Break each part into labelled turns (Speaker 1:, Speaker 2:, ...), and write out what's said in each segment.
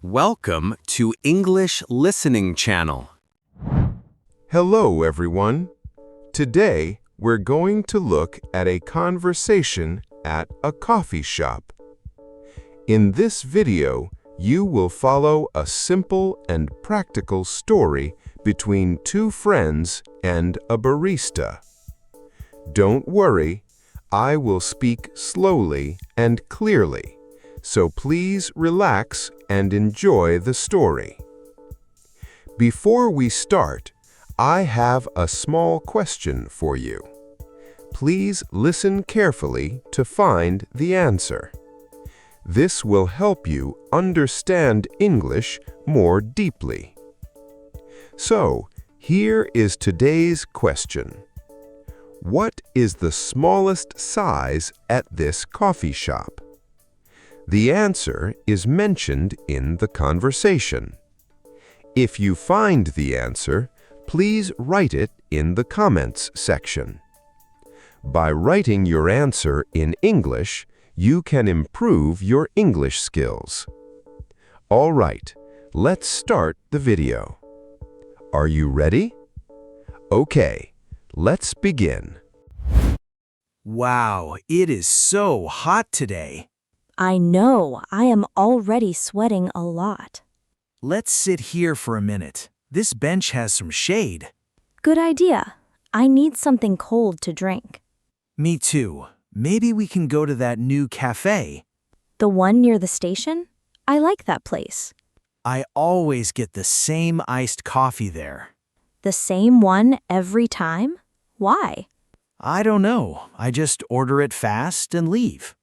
Speaker 1: Welcome to English Listening Channel.
Speaker 2: Hello, everyone. Today, we're going to look at a conversation at a coffee shop. In this video, you will follow a simple and practical story between two friends and a barista. Don't worry, I will speak slowly and clearly, so please relax and enjoy the story. Before we start, I have a small question for you. Please listen carefully to find the answer. This will help you understand English more deeply. So, here is today's question. What is the smallest size at this coffee shop? The answer is mentioned in the conversation. If you find the answer, please write it in the comments section. By writing your answer in English, you can improve your English skills. All right, let's start the video. Are you ready? Okay, let's begin.
Speaker 1: Wow, it is so hot today.
Speaker 3: I know, I am already sweating a lot.
Speaker 1: Let's sit here for a minute. This bench has some shade.
Speaker 3: Good idea. I need something cold to drink.
Speaker 1: Me too. Maybe we can go to that new café.
Speaker 3: The one near the station? I like that place.
Speaker 1: I always get the same iced coffee there.
Speaker 3: The same one every time? Why?
Speaker 1: I don't know. I just order it fast and leave.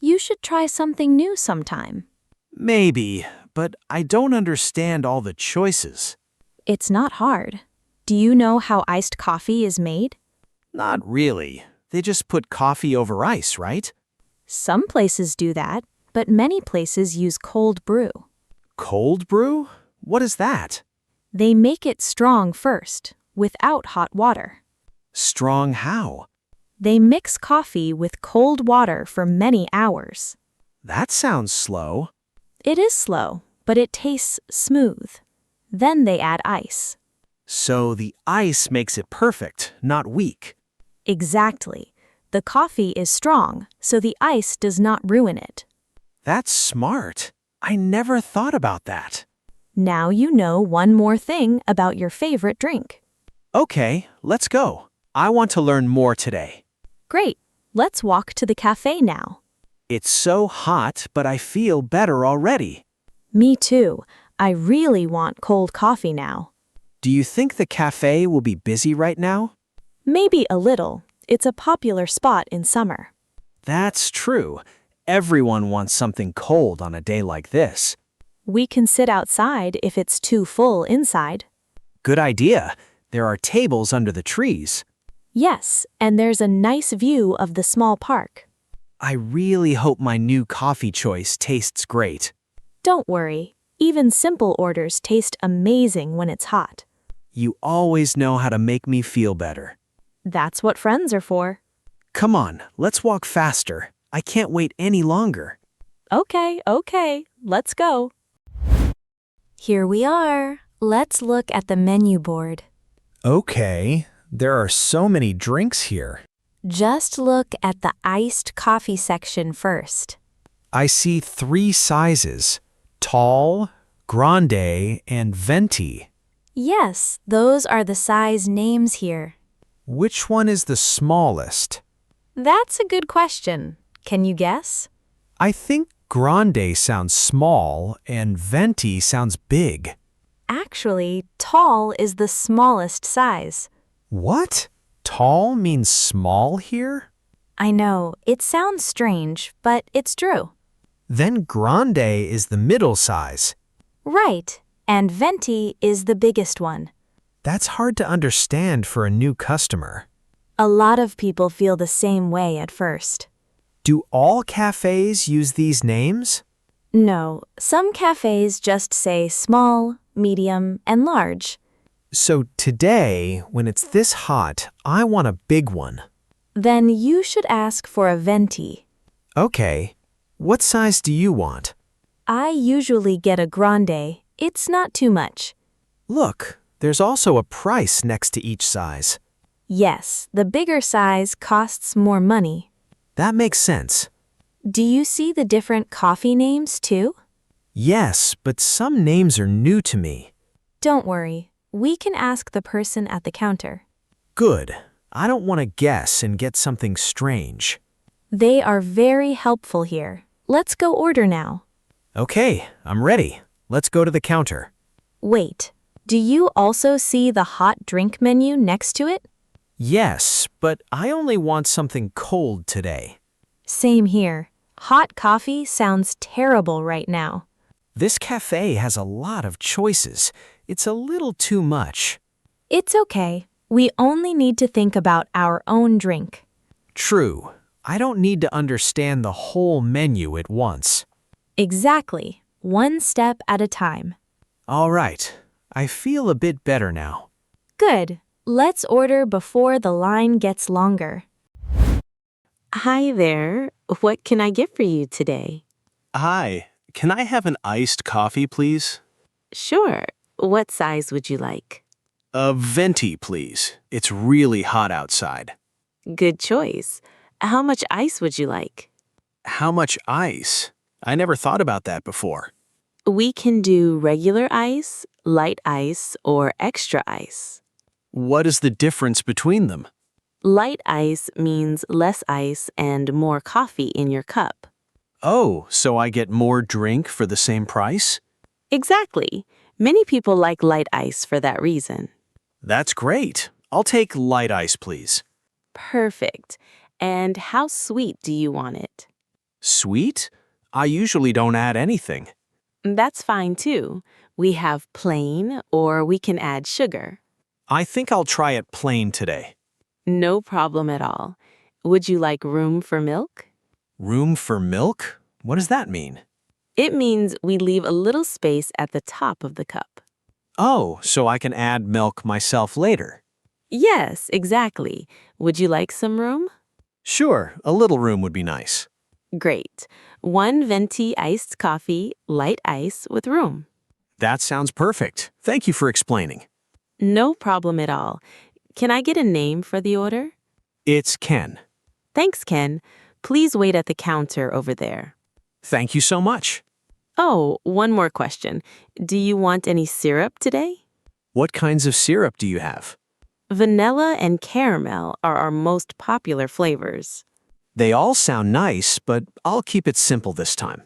Speaker 3: You should try something new sometime.
Speaker 1: Maybe, but I don't understand all the choices.
Speaker 3: It's not hard. Do you know how iced coffee is made?
Speaker 1: Not really. They just put coffee over ice, right?
Speaker 3: Some places do that, but many places use cold brew.
Speaker 1: Cold brew? What is that?
Speaker 3: They make it strong first, without hot water.
Speaker 1: Strong how?
Speaker 3: They mix coffee with cold water for many hours.
Speaker 1: That sounds slow.
Speaker 3: It is slow, but it tastes smooth. Then they add ice.
Speaker 1: So the ice makes it perfect, not weak.
Speaker 3: Exactly. The coffee is strong, so the ice does not ruin it.
Speaker 1: That's smart. I never thought about that.
Speaker 3: Now you know one more thing about your favorite drink.
Speaker 1: Okay, let's go. I want to learn more today.
Speaker 3: Great. Let's walk to the cafe now.
Speaker 1: It's so hot, but I feel better already.
Speaker 3: Me too. I really want cold coffee now.
Speaker 1: Do you think the cafe will be busy right now?
Speaker 3: Maybe a little. It's a popular spot in summer.
Speaker 1: That's true. Everyone wants something cold on a day like this.
Speaker 3: We can sit outside if it's too full inside.
Speaker 1: Good idea. There are tables under the trees.
Speaker 3: Yes, and there's a nice view of the small park.
Speaker 1: I really hope my new coffee choice tastes great.
Speaker 3: Don't worry. Even simple orders taste amazing when it's hot.
Speaker 1: You always know how to make me feel better.
Speaker 3: That's what friends are for.
Speaker 1: Come on, let's walk faster. I can't wait any longer.
Speaker 3: Okay, let's go. Here we are. Let's look at the menu board.
Speaker 1: Okay, there are so many drinks here.
Speaker 3: Just look at the iced coffee section first.
Speaker 1: I see 3 sizes: tall, grande, and venti.
Speaker 3: Yes, those are the size names here.
Speaker 1: Which one is the smallest?
Speaker 3: That's a good question. Can you guess?
Speaker 1: I think grande sounds small and venti sounds big.
Speaker 3: Actually, tall is the smallest size.
Speaker 1: What? Tall means small here?
Speaker 3: I know, it sounds strange, but it's true.
Speaker 1: Then grande is the middle size.
Speaker 3: Right, and venti is the biggest one.
Speaker 1: That's hard to understand for a new customer.
Speaker 3: A lot of people feel the same way at first.
Speaker 1: Do all cafes use these names?
Speaker 3: No, some cafes just say small, medium, and large.
Speaker 1: So today, when it's this hot, I want a big one.
Speaker 3: Then you should ask for a venti.
Speaker 1: Okay. What size do you want?
Speaker 3: I usually get a grande. It's not too much.
Speaker 1: Look, there's also a price next to each size.
Speaker 3: Yes, the bigger size costs more money.
Speaker 1: That makes sense.
Speaker 3: Do you see the different coffee names too?
Speaker 1: Yes, but some names are new to me.
Speaker 3: Don't worry. We can ask the person at the counter.
Speaker 1: Good. I don't want to guess and get something strange.
Speaker 3: They are very helpful here. Let's go order now.
Speaker 1: Okay, I'm ready. Let's go to the counter.
Speaker 3: Wait, do you also see the hot drink menu next to it?
Speaker 1: Yes, but I only want something cold today.
Speaker 3: Same here. Hot coffee sounds terrible right now.
Speaker 1: This cafe has a lot of choices. It's a little too much.
Speaker 3: It's okay. We only need to think about our own drink.
Speaker 1: True. I don't need to understand the whole menu at once.
Speaker 3: Exactly. One step at a time.
Speaker 1: All right. I feel a bit better now.
Speaker 3: Good. Let's order before the line gets longer.
Speaker 4: Hi there. What can I get for you today?
Speaker 5: Hi, can I have an iced coffee, please?
Speaker 4: Sure. What size would you like?
Speaker 5: A venti, please. It's really hot outside.
Speaker 4: Good choice. How much ice would you like?
Speaker 5: How much ice? I never thought about that before.
Speaker 4: We can do regular ice, light ice, or extra ice.
Speaker 5: What is the difference between them?
Speaker 4: Light ice means less ice and more coffee in your cup.
Speaker 5: Oh, so I get more drink for the same price?
Speaker 4: Exactly. Many people like light ice for that reason.
Speaker 5: That's great. I'll take light ice, please.
Speaker 4: Perfect. And how sweet do you want it?
Speaker 5: Sweet? I usually don't add anything.
Speaker 4: That's fine too. We have plain, or we can add sugar.
Speaker 5: I think I'll try it plain today.
Speaker 4: No problem at all. Would you like room for milk?
Speaker 5: Room for milk? What does that mean?
Speaker 4: It means we leave a little space at the top of the cup.
Speaker 5: Oh, so I can add milk myself later.
Speaker 4: Yes, exactly. Would you like some room?
Speaker 5: Sure, a little room would be nice.
Speaker 4: Great. One venti iced coffee, light ice with room.
Speaker 5: That sounds perfect. Thank you for explaining.
Speaker 4: No problem at all. Can I get a name for the order?
Speaker 5: It's Ken.
Speaker 4: Thanks, Ken. Please wait at the counter over there.
Speaker 5: Thank you so much.
Speaker 4: Oh, one more question. Do you want any syrup today?
Speaker 5: What kinds of syrup do you have?
Speaker 4: Vanilla and caramel are our most popular flavors.
Speaker 5: They all sound nice, but I'll keep it simple this time.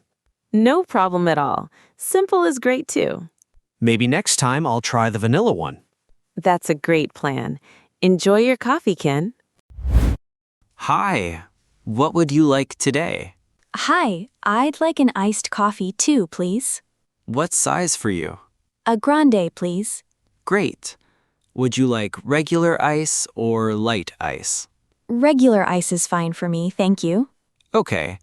Speaker 4: No problem at all. Simple is great too.
Speaker 5: Maybe next time I'll try the vanilla one.
Speaker 4: That's a great plan. Enjoy your coffee, Ken.
Speaker 6: Hi, what would you like today?
Speaker 3: Hi, I'd like an iced coffee too, please.
Speaker 6: What size for you?
Speaker 3: A grande, please.
Speaker 6: Great. Would you like regular ice or light ice?
Speaker 3: Regular ice is fine for me, thank you.
Speaker 6: Okay.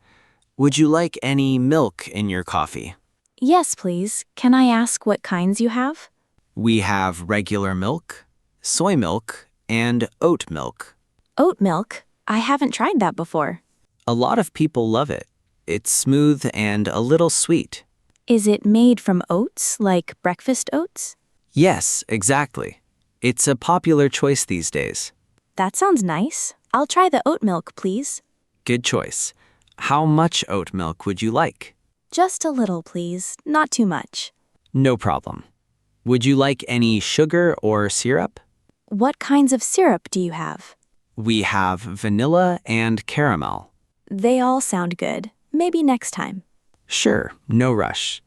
Speaker 6: Would you like any milk in your coffee?
Speaker 3: Yes, please. Can I ask what kinds you have?
Speaker 6: We have regular milk, soy milk, and oat milk.
Speaker 3: Oat milk? I haven't tried that before.
Speaker 6: A lot of people love it. It's smooth and a little sweet.
Speaker 3: Is it made from oats, like breakfast oats?
Speaker 6: Yes, exactly. It's a popular choice these days.
Speaker 3: That sounds nice. I'll try the oat milk, please.
Speaker 6: Good choice. How much oat milk would you like?
Speaker 3: Just a little, please. Not too much.
Speaker 6: No problem. Would you like any sugar or syrup?
Speaker 3: What kinds of syrup do you have?
Speaker 6: We have vanilla and caramel.
Speaker 3: They all sound good. Maybe next time.
Speaker 6: Sure, no rush.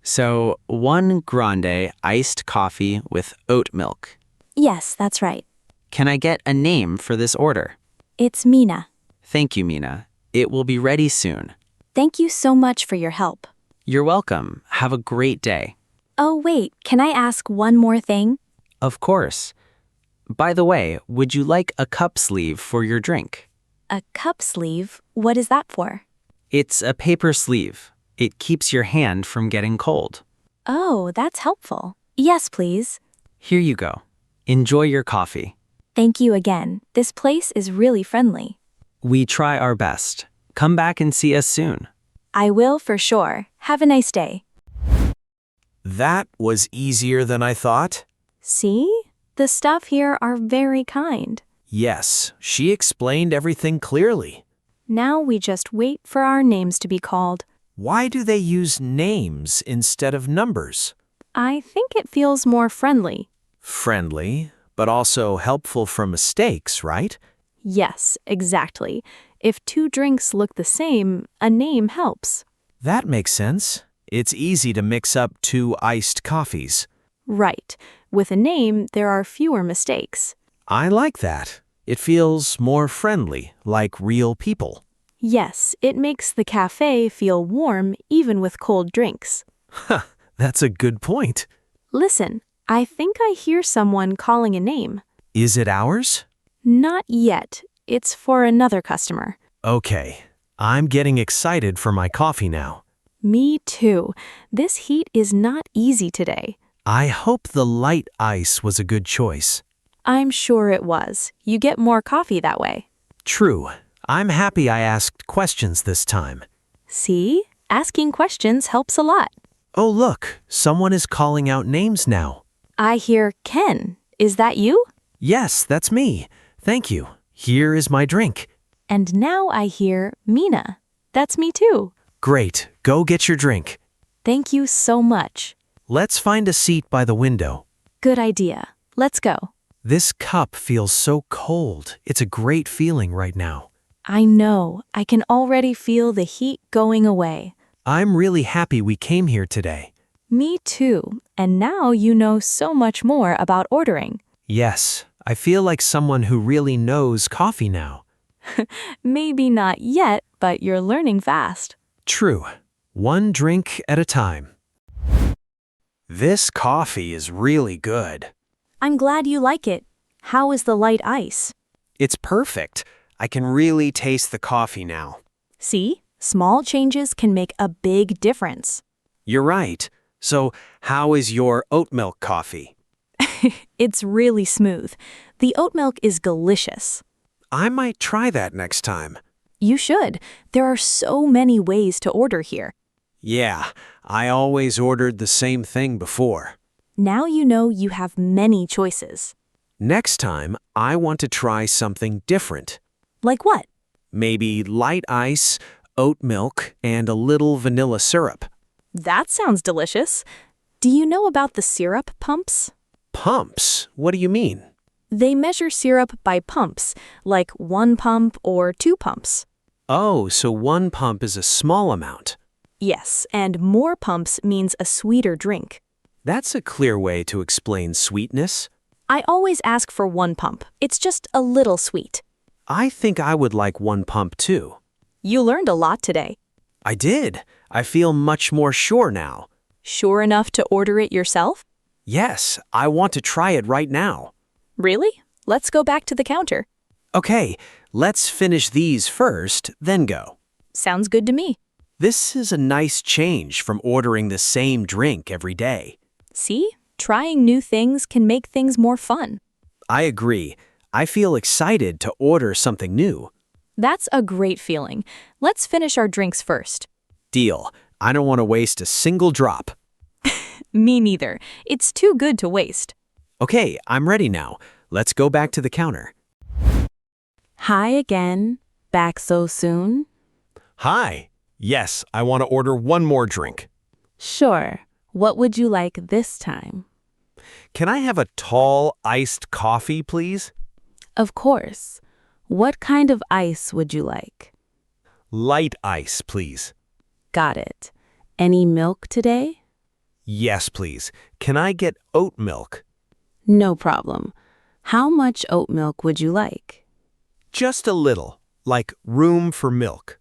Speaker 6: So, one grande iced coffee with oat milk.
Speaker 3: Yes, that's right.
Speaker 6: Can I get a name for this order?
Speaker 3: It's Mina.
Speaker 6: Thank you, Mina. It will be ready soon.
Speaker 3: Thank you so much for your help.
Speaker 6: You're welcome. Have a great day.
Speaker 3: Oh, wait, can I ask one more thing?
Speaker 6: Of course. By the way, would you like a cup sleeve for your drink?
Speaker 3: A cup sleeve? What is that for?
Speaker 6: It's a paper sleeve. It keeps your hand from getting cold.
Speaker 3: Oh, that's helpful. Yes, please.
Speaker 6: Here you go. Enjoy your coffee.
Speaker 3: Thank you again. This place is really friendly.
Speaker 6: We try our best. Come back and see us soon.
Speaker 3: I will for sure. Have a nice day.
Speaker 1: That was easier than I thought.
Speaker 3: See? The staff here are very kind.
Speaker 1: Yes, she explained everything clearly.
Speaker 3: Now we just wait for our names to be called.
Speaker 1: Why do they use names instead of numbers?
Speaker 3: I think it feels more friendly.
Speaker 1: Friendly, but also helpful for mistakes, right?
Speaker 3: Yes, exactly. If two drinks look the same, a name helps.
Speaker 1: That makes sense. It's easy to mix up two iced coffees.
Speaker 3: Right. With a name, there are fewer mistakes.
Speaker 1: I like that. It feels more friendly, like real people.
Speaker 3: Yes, it makes the cafe feel warm even with cold drinks.
Speaker 1: Huh, that's a good point.
Speaker 3: Listen, I think I hear someone calling a name.
Speaker 1: Is it ours?
Speaker 3: Not yet. It's for another customer.
Speaker 1: Okay, I'm getting excited for my coffee now.
Speaker 3: Me too. This heat is not easy today.
Speaker 1: I hope the light ice was a good choice.
Speaker 3: I'm sure it was. You get more coffee that way.
Speaker 1: True. I'm happy I asked questions this time.
Speaker 3: See? Asking questions helps a lot.
Speaker 1: Oh, look, someone is calling out names now.
Speaker 3: I hear Ken. Is that you?
Speaker 1: Yes, that's me. Thank you. Here is my drink.
Speaker 3: And now I hear Mina. That's me too.
Speaker 1: Great. Go get your drink.
Speaker 3: Thank you so much.
Speaker 1: Let's find a seat by the window.
Speaker 3: Good idea. Let's go.
Speaker 1: This cup feels so cold. It's a great feeling right now.
Speaker 3: I know. I can already feel the heat going away.
Speaker 1: I'm really happy we came here today.
Speaker 3: Me too. And now you know so much more about ordering.
Speaker 1: Yes, I feel like someone who really knows coffee now.
Speaker 3: Maybe not yet, but you're learning fast.
Speaker 1: True. One drink at a time. This coffee is really good.
Speaker 3: I'm glad you like it. How is the light ice?
Speaker 5: It's perfect. I can really taste the coffee now.
Speaker 3: See? Small changes can make a big difference.
Speaker 5: You're right. So, how is your oat milk coffee?
Speaker 3: It's really smooth. The oat milk is delicious.
Speaker 5: I might try that next time.
Speaker 3: You should. There are so many ways to order here.
Speaker 5: Yeah, I always ordered the same thing before.
Speaker 3: Now you know you have many choices.
Speaker 5: Next time, I want to try something different.
Speaker 3: Like what?
Speaker 5: Maybe light ice, oat milk, and a little vanilla syrup.
Speaker 3: That sounds delicious. Do you know about the syrup pumps?
Speaker 5: Pumps? What do you mean?
Speaker 3: They measure syrup by pumps, like 1 pump or 2 pumps.
Speaker 5: Oh, so 1 pump is a small amount.
Speaker 3: Yes, and more pumps means a sweeter drink.
Speaker 5: That's a clear way to explain sweetness.
Speaker 3: I always ask for 1 pump. It's just a little sweet.
Speaker 5: I think I would like 1 pump too.
Speaker 3: You learned a lot today.
Speaker 5: I did. I feel much more sure now.
Speaker 3: Sure enough to order it yourself?
Speaker 5: Yes, I want to try it right now.
Speaker 3: Really? Let's go back to the counter.
Speaker 5: Okay, let's finish these first, then go.
Speaker 3: Sounds good to me.
Speaker 5: This is a nice change from ordering the same drink every day.
Speaker 3: See? Trying new things can make things more fun.
Speaker 5: I agree. I feel excited to order something new.
Speaker 3: That's a great feeling. Let's finish our drinks first.
Speaker 5: Deal. I don't want to waste a single drop.
Speaker 3: Me neither. It's too good to waste.
Speaker 5: Okay, I'm ready now. Let's go back to the counter.
Speaker 4: Hi again. Back so soon?
Speaker 1: Hi. Yes, I want to order one more drink.
Speaker 4: Sure. What would you like this time?
Speaker 1: Can I have a tall iced coffee, please?
Speaker 4: Of course. What kind of ice would you like?
Speaker 1: Light ice, please.
Speaker 4: Got it. Any milk today?
Speaker 1: Yes, please. Can I get oat milk?
Speaker 4: No problem. How much oat milk would you like?
Speaker 1: Just a little, like room for milk.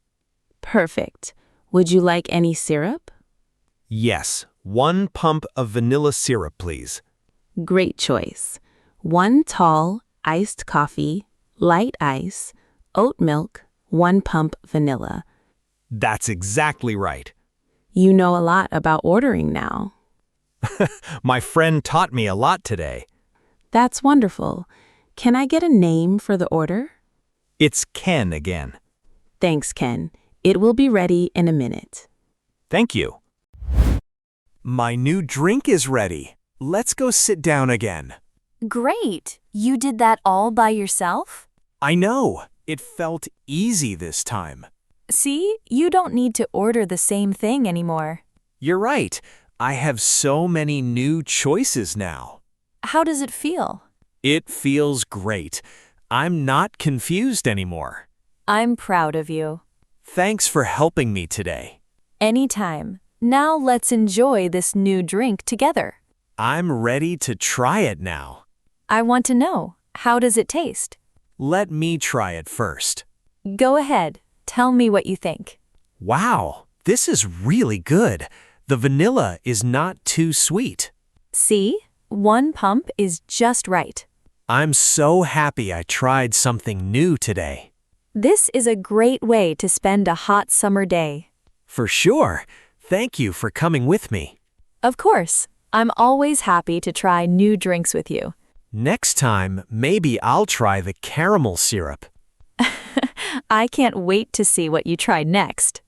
Speaker 4: Perfect. Would you like any syrup?
Speaker 1: Yes, 1 pump of vanilla syrup, please.
Speaker 4: Great choice. 1 tall iced coffee, light ice, oat milk, 1 pump vanilla.
Speaker 1: That's exactly right.
Speaker 4: You know a lot about ordering now.
Speaker 1: My friend taught me a lot today.
Speaker 4: That's wonderful. Can I get a name for the order?
Speaker 1: It's Ken again.
Speaker 4: Thanks, Ken. It will be ready in a minute.
Speaker 1: Thank you. My new drink is ready. Let's go sit down again.
Speaker 3: Great! You did that all by yourself?
Speaker 1: I know. It felt easy this time.
Speaker 3: See, you don't need to order the same thing anymore.
Speaker 1: You're right. I have so many new choices now.
Speaker 3: How does it feel?
Speaker 1: It feels great. I'm not confused anymore.
Speaker 3: I'm proud of you.
Speaker 1: Thanks for helping me today.
Speaker 3: Anytime. Now let's enjoy this new drink together.
Speaker 1: I'm ready to try it now.
Speaker 3: I want to know, how does it taste?
Speaker 1: Let me try it first.
Speaker 3: Go ahead. Tell me what you think.
Speaker 1: Wow, this is really good. The vanilla is not too sweet.
Speaker 3: See? One pump is just right.
Speaker 1: I'm so happy I tried something new today.
Speaker 3: This is a great way to spend a hot summer day.
Speaker 1: For sure. Thank you for coming with me.
Speaker 3: Of course, I'm always happy to try new drinks with you.
Speaker 1: Next time, maybe I'll try the caramel syrup.
Speaker 3: I can't wait to see what you try next.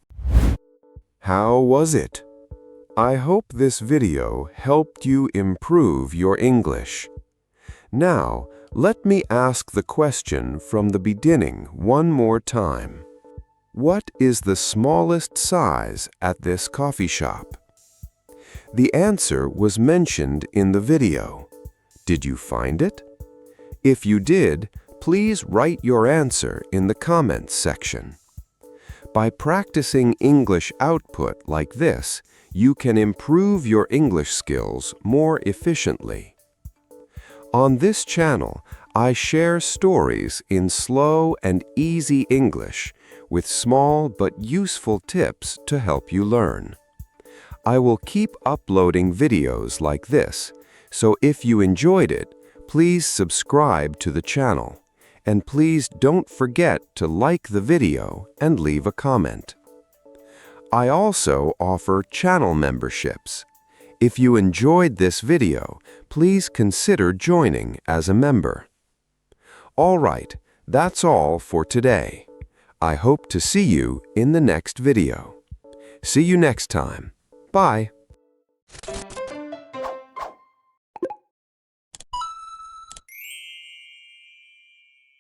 Speaker 2: How was it? I hope this video helped you improve your English. Now, let me ask the question from the beginning one more time. What is the smallest size at this coffee shop? The answer was mentioned in the video. Did you find it? If you did, please write your answer in the comments section. By practicing English output like this, you can improve your English skills more efficiently. On this channel, I share stories in slow and easy English with small but useful tips to help you learn. I will keep uploading videos like this, so if you enjoyed it, please subscribe to the channel. And please don't forget to like the video and leave a comment. I also offer channel memberships. If you enjoyed this video, please consider joining as a member. All right, that's all for today. I hope to see you in the next video. See you next time. Bye.